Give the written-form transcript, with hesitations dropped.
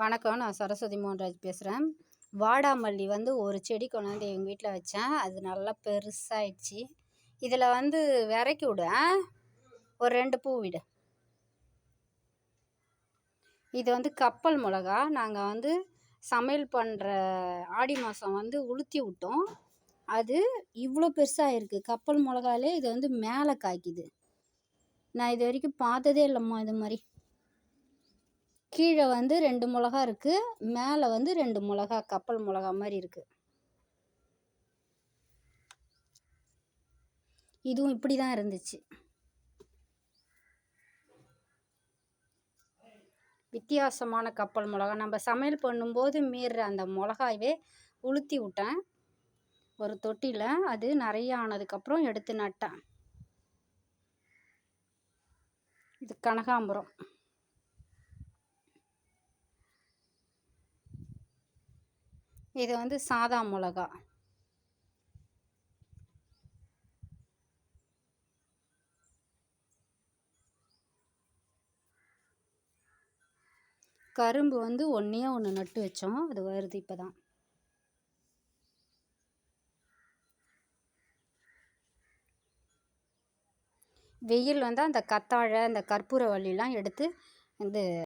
வணக்கம். நான் சரஸ்வதி மோகன்ராஜ் பேசுகிறேன். வாடாமல்லி ஒரு செடி கொண்டாந்து எங்கள் வீட்டில் வச்சேன். அது நல்லா பெருசாயிடுச்சு. இதில் விதைக்கி விடு. ஒரு 2 பூ விடு. இது கப்பல் மிளகா. நாங்கள் சமையல் பண்ணுற ஆடி மாதம் உளுத்தி விட்டோம். அது இவ்வளோ பெருசாக இருக்குது. கப்பல் மிளகாலே இது மேலே காய்க்குது. நான் இது வரைக்கும் பார்த்ததே இல்லைம்மா இது மாதிரி. கீழே 2 மிளகா இருக்குது, மேலே 2 மிளகா கப்பல் மிளகா மாதிரி இருக்குது. இதுவும் இப்படி தான் இருந்துச்சு. வித்தியாசமான கப்பல் மிளகா. நம்ம சமையல் பண்ணும்போது மீறுற அந்த மிளகாயவே உளுத்தி விட்டேன் ஒரு தொட்டியில். அது நிறைய ஆனதுக்கப்புறம் எடுத்து நட்டேன். இது கனகாம்பரம். இது சாதா மிளகா. கரும்பு ஒன்றே ஒன்று நட்டு வச்சோம். அது வருது இப்போ தான். வெயில் அந்த கத்தாழை, அந்த கற்பூரவள்ளிலாம் எடுத்து